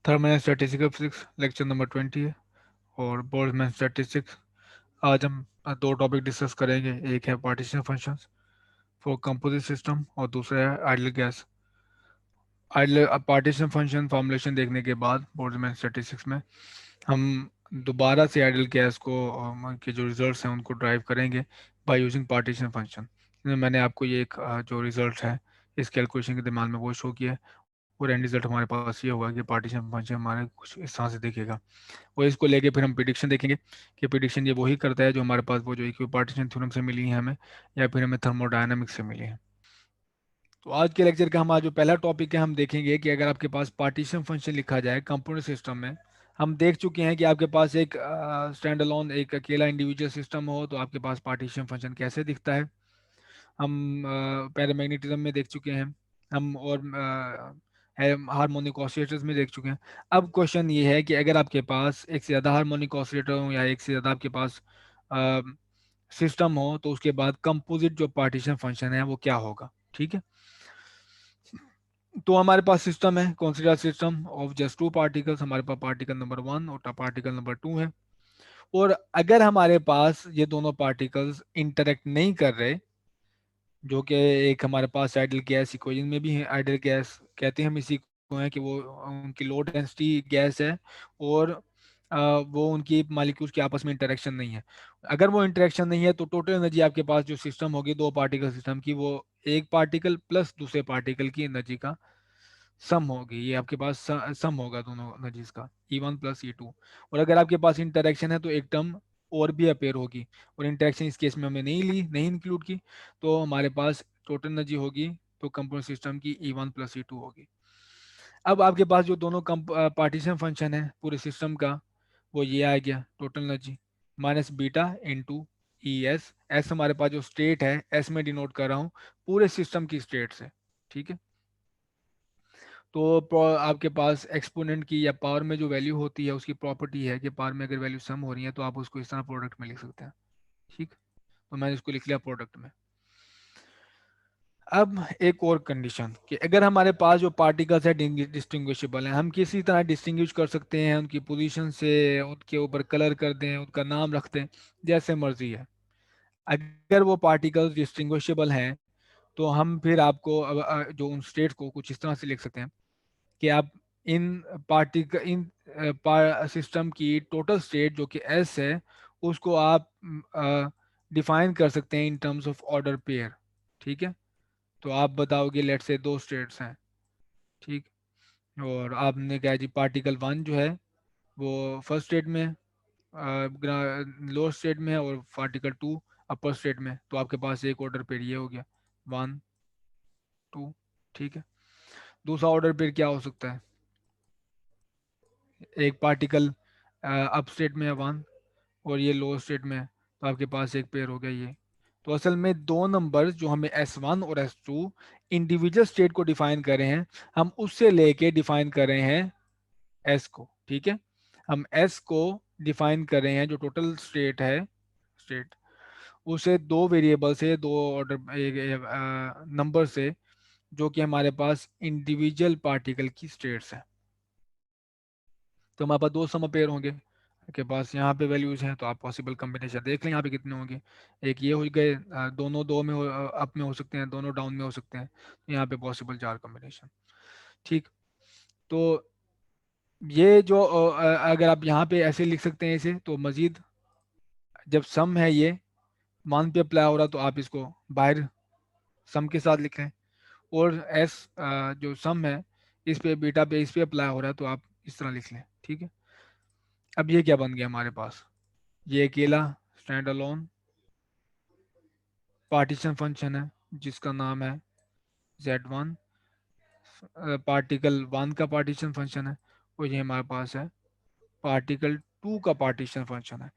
Thermal and statistical physics lecture number 20 है और Boltzmann statistics. आज हम दो टॉपिक डिस्कस करेंगे। एक है partition functions for composite system और दूसरा है ideal gas. Ideal partition function formulation देखने के बाद बोल्ट्जमैन स्टैटिस्टिक्स में हम दोबारा से आइडल गैस को के जो रिजल्ट्स हैं उनको ड्राइव करेंगे बाय यूजिंग पार्टीशन फंक्शन। मैंने आपको ये एक जो रिजल्ट है इस कैलकुलेशन के दिमाग में वो शो किया है और एंड रिजल्ट हमारे पास ये होगा कि पार्टीशन फंक्शन हमारे कुछ इस तरह से दिखेगा। और इसको लेके फिर हम प्रिडिक्शन देखेंगे कि प्रिडिक्शन ये वही करता है जो हमारे पास वो जो इक्विपार्टीशन थ्योरम से मिली है हमें, या फिर हमें थर्मोडायनामिक्स से मिली है। तो आज के लेक्चर का हमारा जो पहला टॉपिक है हम देखेंगे कि अगर आपके पास पार्टीशन फंक्शन लिखा जाए कंप्यूटर सिस्टम में। हम देख चुके हैं कि आपके पास एक स्टैंड अलोन एक अकेला इंडिविजुअल सिस्टम हो तो आपके पास पार्टीशन फंक्शन कैसे दिखता है। हम पैरामैग्नेटिज्म में देख चुके हैं, हम और हार्मोनिक ऑसिलेटर्स में देख चुके हैं। अब क्वेश्चन ये है कि अगर आपके पास एक से ज़्यादा हार्मोनिक ऑसिलेटर हो या एक से ज़्यादा आपके पास सिस्टम हो तो उसके बाद कंपोजिट जो पार्टीशन फंक्शन है वो क्या होगा। ठीक है, तो हमारे पास सिस्टम है, consider system of just two particles. हमारे पास पार्टिकल नंबर 1 और पार्टिकल नंबर 2 है। और अगर हमारे पास ये दोनों पार्टिकल्स इंटरेक्ट नहीं कर रहे, जो कि एक हमारे पास आइडल गैस इक्वेशन में भी है, आइडल गैस कहते हैं हम इसी को, है कि वो उनकी लो डेंसिटी गैस है और वो उनकी मालिक्यूल्स के आपस में इंटरेक्शन नहीं है। अगर वो इंटरेक्शन नहीं है तो टोटल एनर्जी आपके पास जो सिस्टम होगी दो पार्टिकल सिस्टम की, वो एक पार्टिकल प्लस दूसरे पार्टिकल की एनर्जी का सम होगी। ये आपके पास सम होगा दोनों एनर्जीज का, E1 प्लस E2। और अगर आपके पास इंटरेक्शन है तो एक टर्म और भी अपेयर होगी, और इंटरेक्शन इस केस में हमने नहीं ली, नहीं इंक्लूड की, तो हमारे पास टोटल एनर्जी होगी तो कंपाउंड सिस्टम की E1 प्लस E2 होगी। अब आपके पास जो दोनों पार्टीशन फंक्शन है पूरे सिस्टम का, वो ये आ गया total energy minus beta into E S. S हमारे पास जो स्टेट है, एस में डिनोट कर रहा हूँ पूरे सिस्टम की स्टेट से। ठीक है, तो आपके पास एक्सपोनेंट की या पावर में जो वैल्यू होती है उसकी प्रॉपर्टी है कि पावर में अगर वैल्यू सम हो रही है तो आप उसको इस तरह प्रोडक्ट में लिख सकते हैं। ठीक, तो मैंने इसको लिख लिया प्रोडक्ट में। अब एक और कंडीशन कि अगर हमारे पास जो पार्टिकल्स है डिस्टिंग्विशेबल हैं, हम किसी तरह डिस्टिंग्विश कर सकते हैं उनकी पोजीशन से, उनके ऊपर कलर कर दें, उनका नाम रख दें, जैसे मर्जी है। अगर वो पार्टिकल्स डिस्टिंग्विशेबल हैं तो हम फिर आपको जो उन स्टेट को कुछ इस तरह से लिख सकते हैं कि आप इन इन सिस्टम की टोटल स्टेट जो कि एस है उसको आप डिफाइन कर सकते हैं in terms of order pair. ठीक है, तो आप बताओगे लेट से दो स्टेट्स हैं। ठीक, और आपने कहा जी पार्टिकल 1 जो है वो फर्स्ट स्टेट में लोअर स्टेट में है और पार्टिकल 2 अपर स्टेट में, तो आपके पास एक ऑर्डर पेयर ये हो गया 1 2। ठीक है, दूसरा ऑर्डर पेयर क्या हो सकता है, एक पार्टिकल अप स्टेट में है 1 और ये लो स्टेट में है, तो आपके पास एक पेयर हो गया ये। तो असल में दो नंबर्स जो हमें S1 और S2 इंडिविजुअल स्टेट को डिफाइन कर रहे हैं, हम उससे लेके डिफाइन कर रहे हैं S को। ठीक है, हम S को डिफाइन कर रहे हैं जो टोटल स्टेट है, स्टेट उसे दो वेरिएबल से, दो ऑर्डर नंबर से, जो कि हमारे पास इंडिविजुअल पार्टिकल की स्टेट्स हैं। तो हमारे पास दो सम पेयर होंगे के पास, यहाँ पे वैल्यूज हैं तो आप पॉसिबल कम्बिनेशन देख लें यहाँ पे कितने होंगे। एक ये हो गए, दोनों दो में अप में हो सकते हैं, दोनों डाउन में हो सकते हैं, तो यहाँ पे पॉसिबल चार कम्बिनेशन। ठीक, तो ये जो अगर आप यहाँ पे ऐसे लिख सकते हैं इसे, तो मजीद जब सम है ये मान पे अप्लाई हो रहा तो आप इसको बाहर सम के साथ लिख लें, और एस जो सम है इस पे बीटा पे इस पे अप्लाई हो रहा है तो आप इस तरह लिख लें। ठीक है, अब ये क्या बन गया हमारे पास, ये अकेला स्टैंड अलोन पार्टीशन फंक्शन है जिसका नाम है Z1। पार्टिकल 1 का पार्टीशन फंक्शन है और ये हमारे पास है पार्टिकल 2 का पार्टीशन फंक्शन है।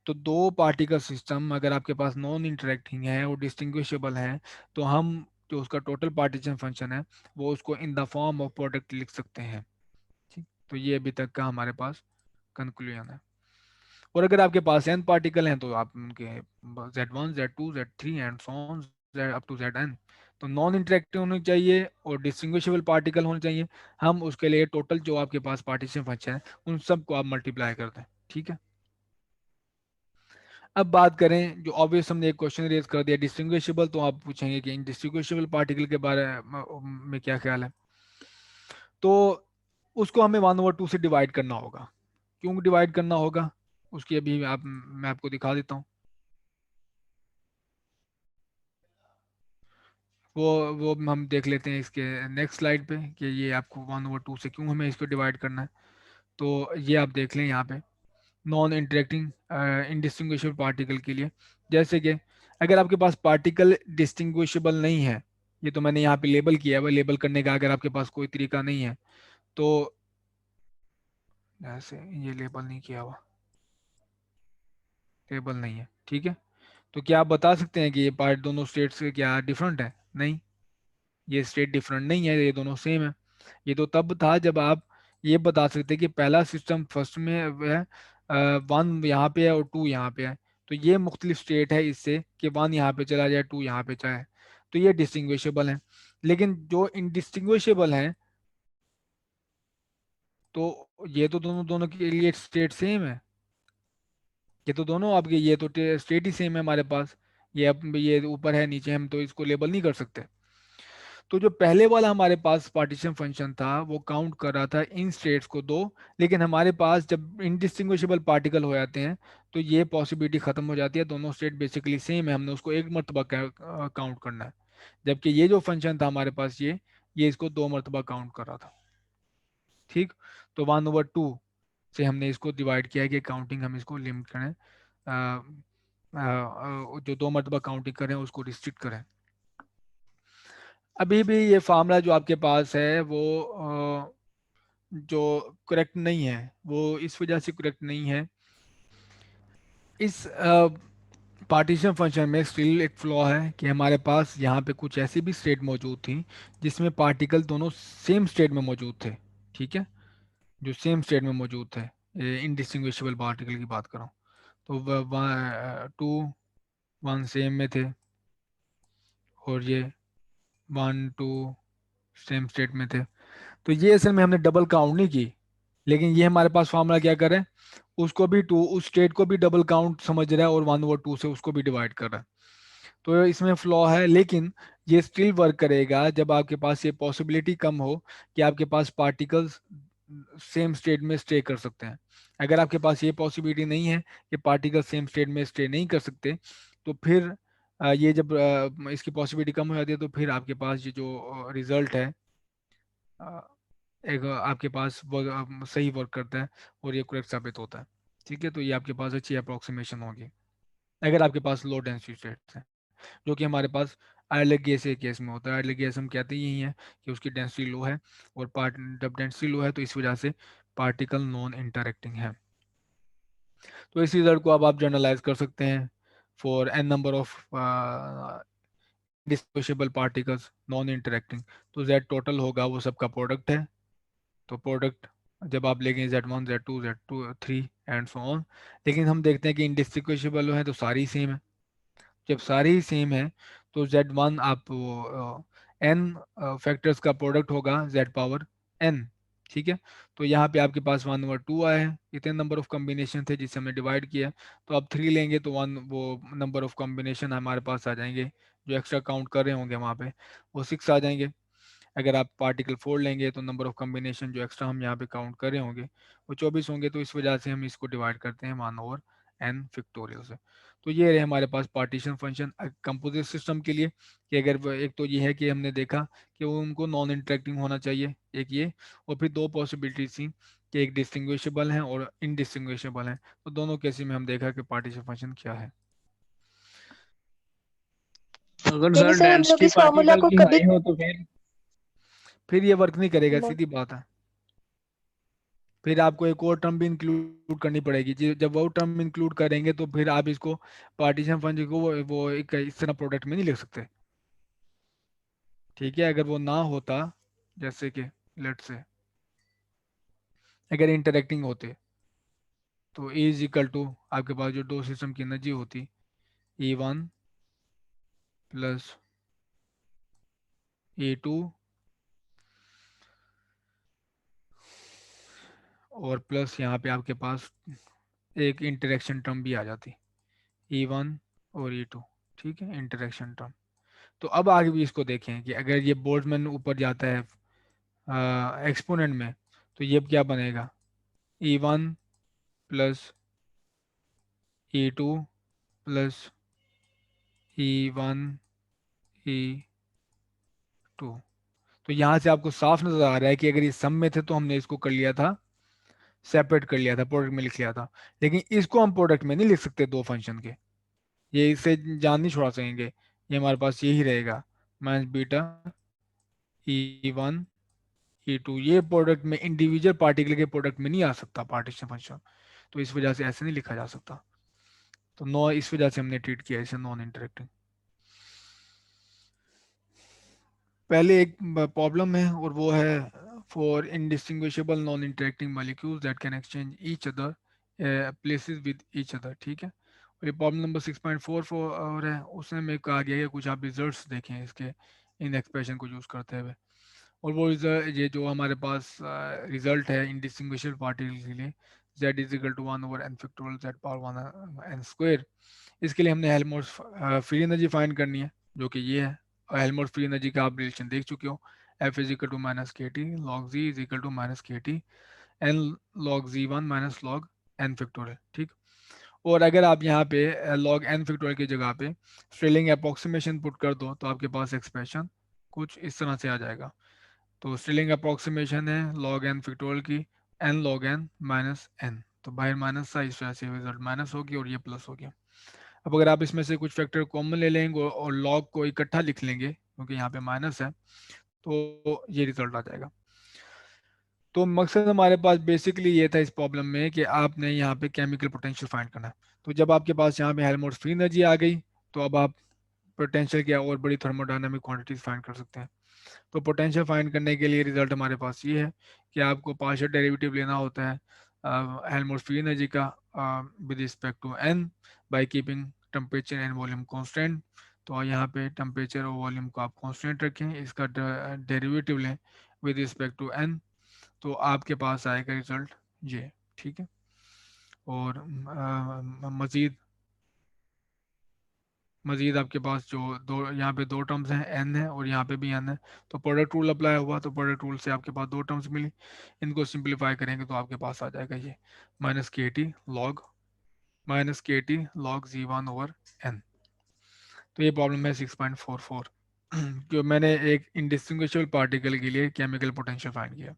तो दो पार्टिकल सिस्टम अगर आपके पास नॉन इंटरेक्टिंग है और डिस्टिंग्विशेबल है तो हम जो उसका टोटल पार्टीशन फंक्शन है वो उसको in the form of product लिख सकते हैं। ठीक, तो ये अभी तक का हमारे पास कंक्लूजन है। और अगर आपके पास n पार्टिकल हैं तो आप उनके Z1 Z2 Z3 and so on up to Zn, तो तो नॉन इंटरेक्टिव होनी चाहिए और डिस्टिंग्विशेबल पार्टिकल होने चाहिए। हम उसके लिए टोटल जो आपके पास पार्टीशन फंक्शन है उन सबको आप मल्टीप्लाई कर दें, ठीक है। अब बात करें जो ऑब्वियस, हमने एक क्वेश्चन रेज कर दिया डिस्टिंग्विशेबल, तो आप पूछेंगे कि डिस्टिंग्विशेबल पार्टिकल के बारे में क्या ख्याल है। तो उसको हमें 1/2 से डिवाइड करना होगा। क्यों डिवाइड करना होगा उसकी अभी आप मैं आपको दिखा देता हूँ। वो हम देख लेते हैं इसके नेक्स्ट स्लाइड पे कि ये आपको 1/2 से क्यों हमें इसको डिवाइड करना है। तो ये आप देख लें यहाँ पे नॉन इंटरेक्टिंग इंडिस्टिंग्विशेबल पार्टिकल के लिए, जैसे कि अगर आपके पास पार्टिकल डिस्टिंग्विशेबल नहीं है, ये तो मैंने यहाँ पे लेबल किया है, लेबल करने का अगर आपके पास कोई तरीका नहीं है तो ऐसे ये लेबल नहीं किया हुआ, लेबल नहीं है, ठीक है। तो क्या आप बता सकते हैं कि ये पार्ट दोनों स्टेट से क्या डिफरेंट है? नहीं, ये स्टेट डिफरेंट नहीं है, ये दोनों सेम है। ये तो तब था जब आप ये बता सकते कि पहला सिस्टम फर्स्ट में है, 1 यहाँ पे है और 2 यहाँ पे है, तो ये मुख्तलिफ स्टेट है इससे कि 1 यहाँ पे चला जाए 2 यहाँ पे जाए, तो ये डिस्टिंग्विशेबल है। लेकिन जो इनडिस्टिंग्विशेबल हैं, तो ये तो दोनों दोनों के लिए स्टेट सेम है, ये तो दोनों आपके ये तो स्टेट ही सेम है हमारे पास। ये अब ये ऊपर है नीचे, हम तो इसको लेबल नहीं कर सकते। तो जो पहले वाला हमारे पास पार्टीशन फंक्शन था वो काउंट कर रहा था इन स्टेट्स को दो, लेकिन हमारे पास जब इनडिस्टिंग्विशेबल पार्टिकल हो जाते हैं तो ये पॉसिबिलिटी खत्म हो जाती है, दोनों स्टेट बेसिकली सेम है, हमने उसको एक मरतबा काउंट करना है। जबकि ये जो फंक्शन था हमारे पास ये इसको 2 मरतबा काउंट कर रहा था, ठीक। तो 1/2 से हमने इसको डिवाइड किया है कि काउंटिंग हम इसको लिमिट करें, जो 2 मरतबा काउंटिंग करें उसको रिस्ट्रिक्ट करें। अभी भी ये फार्मूला जो आपके पास है वो जो करेक्ट नहीं है, वो इस वजह से करेक्ट नहीं है, इस पार्टीशन फंक्शन में स्टिल एक फ्लॉ है कि हमारे पास यहाँ पे कुछ ऐसी भी स्टेट मौजूद थी जिसमें पार्टिकल दोनों सेम स्टेट में मौजूद थे, ठीक है, जो सेम स्टेट में मौजूद थे, इनडिस्टिंग्विशेबल पार्टिकल की बात करूँ तो 2 1 सेम में थे और ये 1 2 सेम स्टेट में थे। तो ये असल में हमने डबल काउंट नहीं की, लेकिन ये हमारे पास फार्मूला क्या कर रहा है, उसको भी टू उस स्टेट को भी डबल काउंट समझ रहा है और 1/2 से उसको भी डिवाइड कर रहा है। तो इसमें फ्लॉ है, लेकिन ये स्टिल वर्क करेगा जब आपके पास ये पॉसिबिलिटी कम हो कि आपके पास पार्टिकल्स सेम स्टेट में स्टे कर सकते हैं। अगर आपके पास ये पॉसिबिलिटी नहीं है कि पार्टिकल सेम स्टेट में स्टे नहीं कर सकते, तो फिर ये जब इसकी पॉसिबिलिटी कम हो जाती है तो फिर आपके पास ये जो रिजल्ट है एक आपके पास सही वर्क करता है और ये करेक्ट साबित होता है, ठीक है। तो ये आपके पास अच्छी अप्रोक्सीमेशन होगी अगर आपके पास लो डेंसिटी स्टेट्स हैं, जो कि हमारे पास आयरलैंड गैस के केस में होता है। आयरलैंड गैस हम कहते ही यही है कि उसकी डेंसिटी लो है, और पार्ट जब डेंसिटी लो है तो इस वजह से पार्टिकल नॉन इंटरेक्टिंग है। तो इस रिजल्ट को अब आप जनरलाइज कर सकते हैं for N number of distinguishable particles non interacting. तो जेड टोटल होगा वो सबका प्रोडक्ट है, तो प्रोडक्ट जब आप लेंगे Z1 Z2 Z3 and so on. लेकिन हम देखते हैं कि इंडिस्टिंग्विशेबल है तो सारी सेम है, जब सारी सेम है तो Z1 आप n फैक्टर्स का प्रोडक्ट होगा Z पावर n, ठीक है। तो यहाँ पे आपके पास 1/2 आया है, इतने नंबर ऑफ कॉम्बिनेशन थे जिससे हमने डिवाइड किया, तो आप 3 लेंगे तो वन वो नंबर ऑफ कॉम्बिनेशन हमारे पास आ जाएंगे, जो एक्स्ट्रा काउंट कर रहे होंगे वहाँ पे वो 6 आ जाएंगे। अगर आप पार्टिकल 4 लेंगे तो नंबर ऑफ कॉम्बिनेशन जो एक्स्ट्रा हम यहाँ पे काउंट कर रहे होंगे वो 24 होंगे, तो इस वजह से हम इसको डिवाइड करते हैं 1/n से। तो ये रहे हमारे पास पार्टीशन फंक्शन कंपोजिट सिस्टम के लिए, कि अगर एक तो ये है कि हमने देखा कि वो उनको नॉन इंटरेक्टिंग होना चाहिए, एक ये, और फिर दो पॉसिबिलिटी थी कि एक डिस्टिंग्विशेबल है और इनडिस्टिंग्विशेबल है, तो दोनों केसेस में हम देखा कि पार्टीशन फंक्शन क्या है। अगर यानी सर सर हम लोग डेंसिटी इस फॉर्मूला पार्टिकल को की कभी हाई हो तो फिर ये वर्क नहीं करेगा, न- सीधी बात है, फिर आपको एक और टर्म भी इंक्लूड करनी पड़ेगी जब वो टर्म इंक्लूड करेंगे तो फिर आप इसको पार्टीशन फंक्शन को वो एक इस तरह प्रोडक्ट में नहीं लिख सकते, ठीक है। अगर वो ना होता, जैसे कि लेट से अगर इंटरेक्टिंग होते तो E इज इक्वल टू आपके पास जो दो सिस्टम की एनर्जी होती E1 प्लस E2 और प्लस यहाँ पे आपके पास एक इंटरेक्शन टर्म भी आ जाती, E1 और E2, ठीक है, इंटरेक्शन टर्म। तो अब आगे भी इसको देखें कि अगर ये बोल्ट्जमैन ऊपर जाता है एक्सपोनेंट में, तो ये क्या बनेगा, E1 plus E2 plus E1 E2। तो यहाँ से आपको साफ नजर आ रहा है कि अगर ये सम में थे तो हमने इसको कर लिया था, सेपरेट कर लिया था, प्रोडक्ट में लिख लिया था। लेकिन इसको हम प्रोडक्ट में नहीं लिख सकते दो फंक्शन के, ये इससे जान नहीं छुड़ा सकेंगे, ये हमारे पास यही रहेगा, माइनस बीटा E1 E2। ये प्रोडक्ट में इंडिविजुअल पार्टिकल के प्रोडक्ट में नहीं आ सकता पार्टीशन फंक्शन, तो इस वजह से ऐसे नहीं लिखा जा सकता। तो नो, इस वजह से हमने ट्रीट किया इसे नॉन इंटरेक्टिंग। पहले एक प्रॉब्लम है और वो है for indistinguishable non interacting molecules that can exchange each other places with each other, ठीक है। और ये प्रॉब्लम नंबर 6.44 और है, उसमें मेरे कहा गया है कि कुछ आप रिजल्ट्स देखें इसके इन एक्सप्रेशन को यूज़ करते हुए। और वो ये जो हमारे पास रिजल्ट है इनडिस्टिंग्विशेबल पार्टिकल के लिए, z is equal to 1/n z power 1 n², इसके लिए हमने हेल्महोल्ट्ज फ्री एनर्जी फाइंड करनी है, जो कि ये है। और हेल्महोल्ट्ज फ्री एनर्जी का आप रिलेशन देख चुके हो, F is equal to minus K T log G is equal to minus K T N log Z1 minus log n², ठीक। और अगर आप यहाँ पे लॉग n² की जगह पे स्ट्रेलिंग अप्रोक्सीमेशन पुट कर दो तो आपके पास एक्सप्रेशन कुछ इस तरह से आ जाएगा। तो स्ट्रेलिंग अप्रोक्सीमेशन है लॉग n² की n log n minus n, तो बाहर माइनस था, इस वजह से रिजल्ट माइनस हो गया और ये प्लस हो गया। अब अगर आप इसमें से कुछ फैक्टर कॉमन ले लेंगे और लॉग को इकट्ठा लिख लेंगे क्योंकि यहाँ पे माइनस है, तो ये रिजल्ट आ जाएगा। तो मकसद हमारे पास बेसिकली ये था इस प्रॉब्लम में कि आपने यहाँ पे केमिकल पोटेंशियल फाइंड करना है। तो जब आपके पास यहाँ पे हेल्महोल्ट्ज फ्री एनर्जी आ गई, तो अब आप पोटेंशियल की और बड़ी थर्मोडायनामिक क्वांटिटीज फाइंड कर सकते हैं। तो पोटेंशियल फाइंड करने के लिए रिजल्ट हमारे पास ये है कि आपको पार्शियल डेरिवेटिव लेना होता है हेल्महोल्ट्ज फ्री एनर्जी का with respect to N by keeping temperature and volume constant. तो यहाँ पे टेम्परेचर और वॉल्यूम को आप कांस्टेंट रखें, इसका डेरिवेटिव लें विद रिस्पेक्ट टू एन, तो आपके पास आएगा रिजल्ट ये, ठीक है। और मज़ीद मजीद आपके पास जो दो यहाँ पे दो टर्म्स हैं, एन है और यहाँ पे भी एन है, तो प्रोडक्ट रूल अप्लाई हुआ, तो प्रोडक्ट रूल से आपके पास दो टर्म्स मिली। इनको सिंप्लीफाई करेंगे तो आपके पास आ जाएगा ये minus K T log Z1/n। तो ये प्रॉब्लम है 6.44 जो मैंने एक इंडिस्टिंग्विशेबल पार्टिकल के लिए केमिकल पोटेंशियल फाइंड किया।